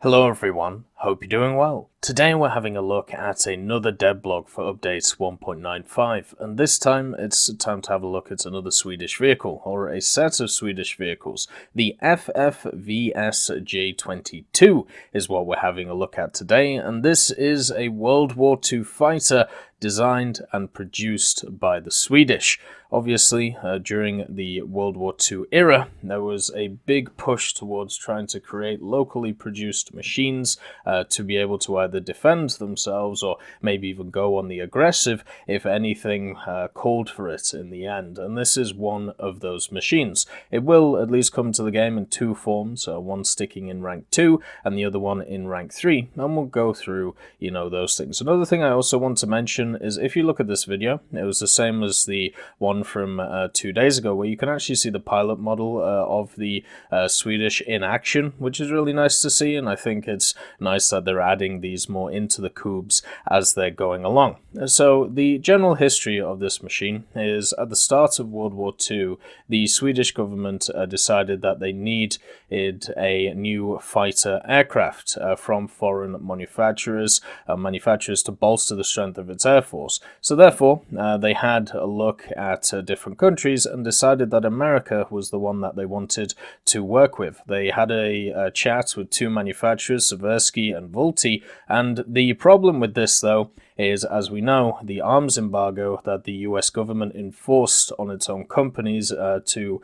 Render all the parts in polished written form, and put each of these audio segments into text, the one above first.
Hello everyone, hope you're doing well. Today we're having a look at another devblog for updates 1.95, and this time it's time to have a look at another Swedish vehicle, or a set of Swedish vehicles. The FFVS J22 is what we're having a look at today, and this is a World War II fighter designed and produced by the Swedish. Obviously, during the World War II era, there was a big push towards trying to create locally produced machines to be able to either defend themselves or maybe even go on the aggressive if anything called for it in the end. And this is one of those machines. It will at least come to the game in two forms, one sticking in rank 2 and the other one in rank 3. And we'll go through, those things. Another thing I also want to mention is if you look at this video, it was the same as the one from 2 days ago, where you can actually see the pilot model of the Swedish in action, which is really nice to see, and I think it's nice that they're adding these more into the cubes as they're going along. So the general history of this machine is at the start of World War II, the Swedish government decided that they needed a new fighter aircraft from foreign manufacturers to bolster the strength of its air force. So therefore, they had a look at different countries and decided that America was the one that they wanted to work with. They had a chat with two manufacturers, Seversky and Vulti, and the problem with this, though, is, as we know, the arms embargo that the US government enforced on its own companies to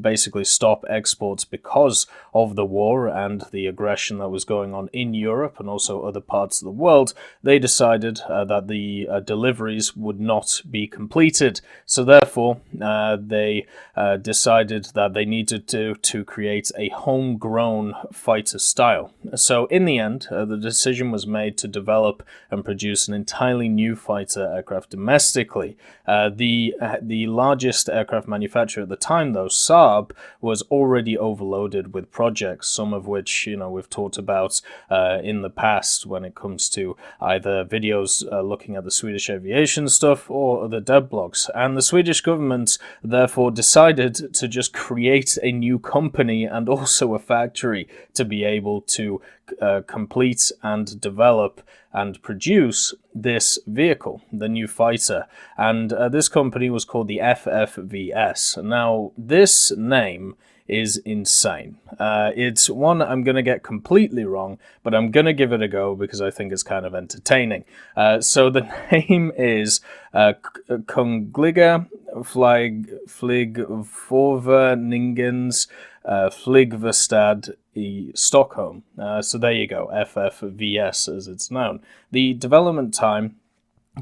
basically stop exports because of the war and the aggression that was going on in Europe and also other parts of the world. They decided that the deliveries would not be completed. So therefore, they decided that they needed to create a homegrown fighter style. So in the end, the decision was made to develop and produce an entirely new fighter aircraft domestically. The largest aircraft manufacturer at the time, though, Saab, was already overloaded with projects, some of which we've talked about in the past when it comes to either videos looking at the Swedish aviation stuff or other devblogs. And the Swedish government therefore decided to just create a new company and also a factory to be able to complete and develop and produce this vehicle, the new fighter. And this company was called the FFVS. Now, this name is insane. It's one I'm going to get completely wrong, but I'm going to give it a go because I think it's kind of entertaining. So the name is Kungliga Flygförvaltningens Flygverkstad i Stockholm. So there you go, FFVS as it's known. The development time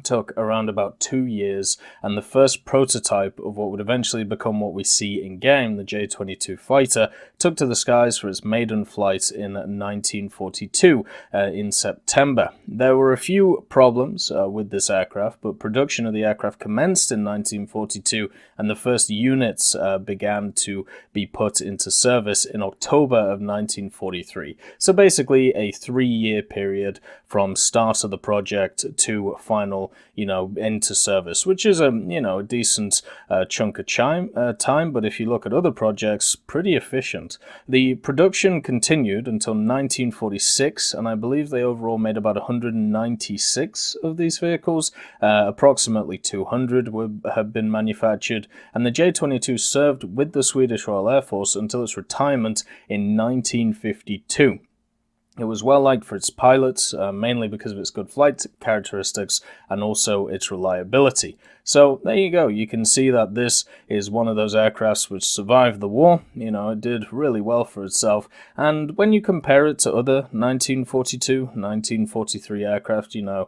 took around about 2 years, and the first prototype of what would eventually become what we see in game, the J22 fighter, took to the skies for its maiden flight in 1942 in September. There were a few problems with this aircraft, but production of the aircraft commenced in 1942 and the first units began to be put into service in October of 1943. So basically a 3-year period from start of the project to final into service, which is a decent chunk of time, but if you look at other projects, pretty efficient. The production continued until 1946, and I believe they overall made about 196 of these vehicles. Approximately 200 have been manufactured, and the J22 served with the Swedish Royal Air Force until its retirement in 1952. It was well liked for its pilots, mainly because of its good flight characteristics and also its reliability. So there you go. You can see that this is one of those aircrafts which survived the war. It did really well for itself. And when you compare it to other 1942, 1943 aircraft, you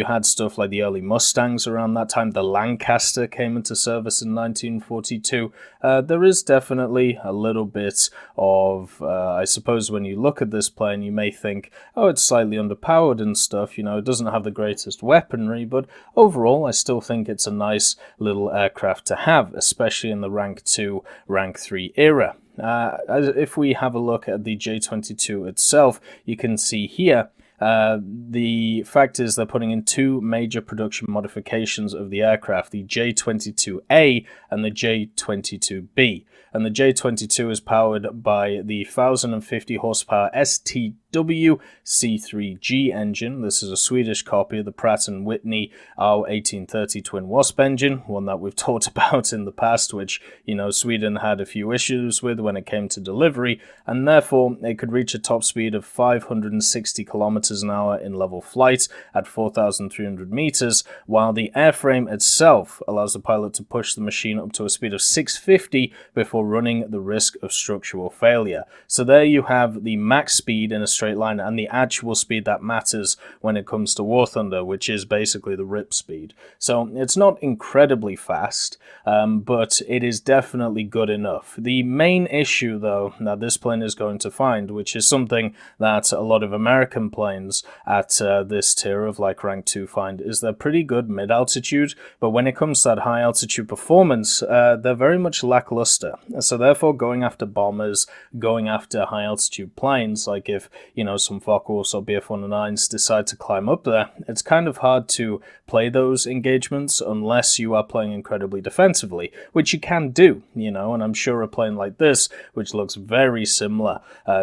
had stuff like the early Mustangs around that time. The Lancaster came into service in 1942. There is definitely a little bit of, I suppose when you look at this plane, you may think, oh, it's slightly underpowered and stuff. It doesn't have the greatest weaponry, but overall, I still think it's a nice little aircraft to have, especially in the rank 2, rank 3 era. If we have a look at the J22 itself, you can see here The fact is they're putting in two major production modifications of the aircraft, the J22A and the J22B. And the J22 is powered by the 1050 horsepower STW C3G engine. This is a Swedish copy of the Pratt & Whitney R1830 twin wasp engine, one that we've talked about in the past, which, you know, Sweden had a few issues with when it came to delivery, and therefore it could reach a top speed of 560 kilometers an hour in level flight at 4,300 meters, while the airframe itself allows the pilot to push the machine up to a speed of 650 before running the risk of structural failure. So there you have the max speed in a straight line and the actual speed that matters when it comes to War Thunder, which is basically the rip speed. So it's not incredibly fast, but it is definitely good enough. The main issue, though, that this plane is going to find, which is something that a lot of American planes at this tier of like rank 2 find, is they're pretty good mid-altitude, but when it comes to that high-altitude performance, they're very much lackluster. So therefore, going after bombers, going after high-altitude planes, like if, you know, some Focke-Wulfs or Bf-109s decide to climb up there, it's kind of hard to play those engagements unless you are playing incredibly defensively, which you can do, you know, and I'm sure a plane like this, which looks very similar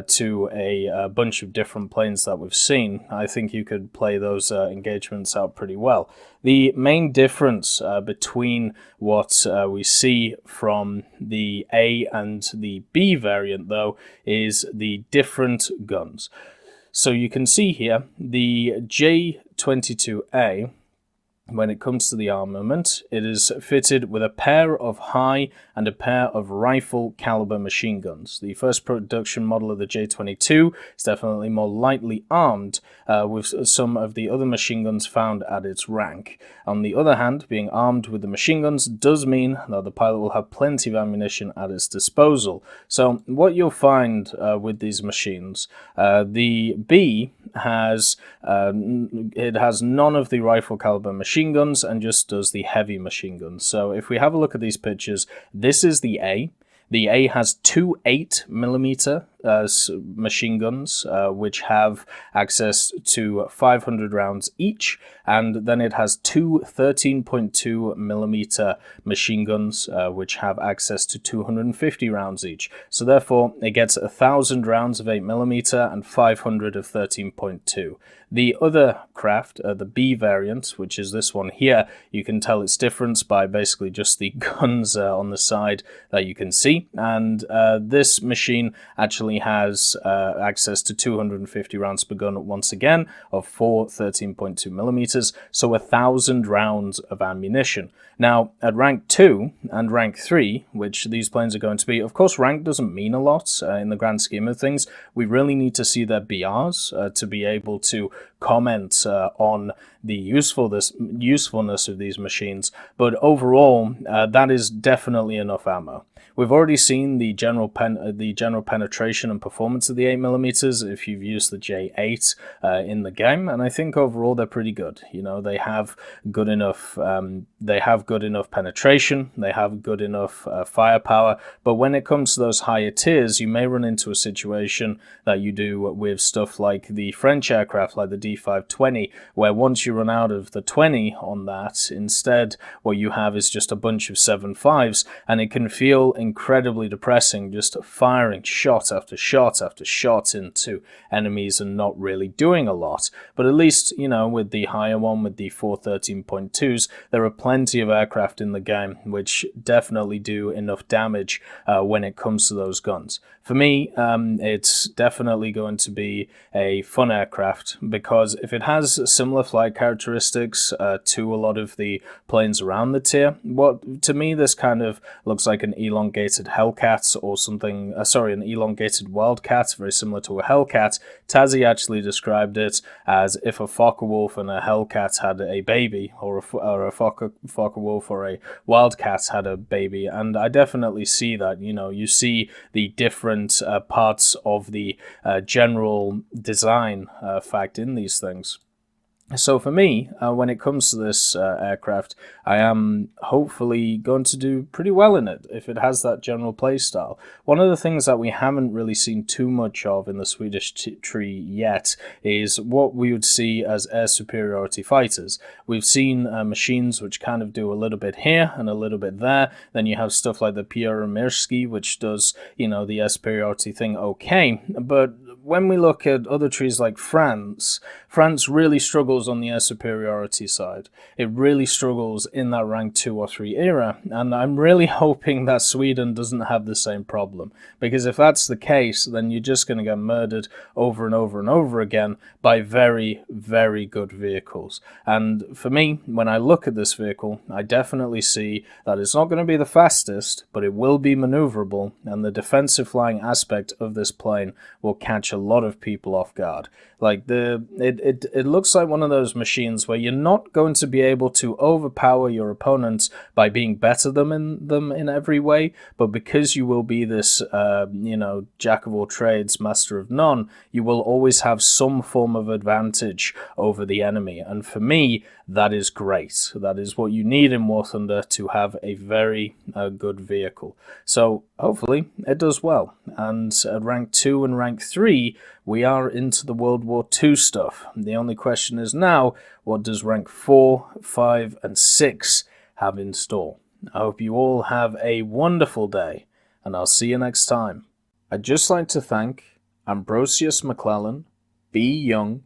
to a bunch of different planes that we've seen, I think you could play those engagements out pretty well. The main difference between what we see from the A and the B variant, though, is the different guns. So you can see here the J22A, when it comes to the armament, it is fitted with a pair of high and a pair of rifle caliber machine guns. The first production model of the J22 is definitely more lightly armed with some of the other machine guns found at its rank. On the other hand, being armed with the machine guns does mean that the pilot will have plenty of ammunition at its disposal. So what you'll find with these machines, the B has none of the rifle caliber machine guns and just does the heavy machine guns. So if we have a look at these pictures, this is the A. The A has two 8mm machine guns, which have access to 500 rounds each, and then it has two 13.2mm machine guns, which have access to 250 rounds each. So therefore, it gets 1,000 rounds of 8mm and 500 of 13.2. The other craft, the B variant, which is this one here, you can tell its difference by basically just the guns on the side that you can see. And this machine actually has access to 250 rounds per gun once again of 4 13.2mm, so 1,000 rounds of ammunition. Now, at rank 2 and rank 3, which these planes are going to be, of course, rank doesn't mean a lot in the grand scheme of things. We really need to see their BRs to be able to comment on the usefulness of these machines, but overall, that is definitely enough ammo. We've already seen the general penetration and performance of the 8mm if you've used the J8 in the game, and I think overall they're pretty good. You know, they have good enough penetration, they have good enough firepower, but when it comes to those higher tiers, you may run into a situation that you do with stuff like the French aircraft, like the D520, where once you run out of the 20 on that, instead what you have is just a bunch of 7.5s, and it can feel incredibly depressing just firing shot after shot after shot into enemies and not really doing a lot. But at least, you know, with the higher one, with the 4 13.2s, there are plenty of aircraft in the game which definitely do enough damage when it comes to those guns. For me, it's definitely going to be a fun aircraft, because if it has similar flight characteristics to a lot of the planes around the tier, to me this kind of looks like an elongated Hellcat or something, an elongated Wildcat, very similar to a Hellcat. Tazzy actually described it as if a Focke-Wulf and a Hellcat had a baby, or a Focke-Wulf or a Wildcat had a baby, and I definitely see that. You know, you see the different parts of the general design fact in these things. So for me, when it comes to this aircraft, I am hopefully going to do pretty well in it if it has that general playstyle. One of the things that we haven't really seen too much of in the Swedish Tree yet is what we would see as air superiority fighters. We've seen machines which kind of do a little bit here and a little bit there. Then you have stuff like the Pierre-Mirski, which does, the air superiority thing okay. But when we look at other trees like France really struggles on the air superiority side. It really struggles in that rank 2 or 3 era, and I'm really hoping that Sweden doesn't have the same problem, because if that's the case, then you're just going to get murdered over and over and over again by very, very good vehicles. And for me, when I look at this vehicle, I definitely see that it's not going to be the fastest, but it will be maneuverable, and the defensive flying aspect of this plane will catch a lot of people off guard. Like it looks like one of those machines where you're not going to be able to overpower your opponents by being better than them in every way, but because you will be this jack of all trades, master of none, you will always have some form of advantage over the enemy. And for me, that is great. That is what you need in War Thunder to have a very good vehicle. So hopefully it does well. And at rank 2 and rank 3, we are into the World War II stuff. The only question is now, what does rank 4, 5, and 6 have in store? I hope you all have a wonderful day, and I'll see you next time. I'd just like to thank Ambrosius McClellan, B. Young,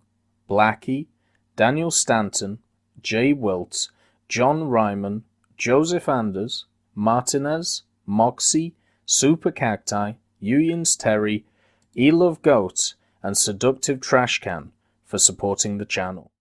Blackie, Daniel Stanton, Jay Wilt, John Ryman, Joseph Anders, Martinez, Moxie, Super Cacti, Uyens Terry, Elove Goat, and Seductive Trashcan for supporting the channel.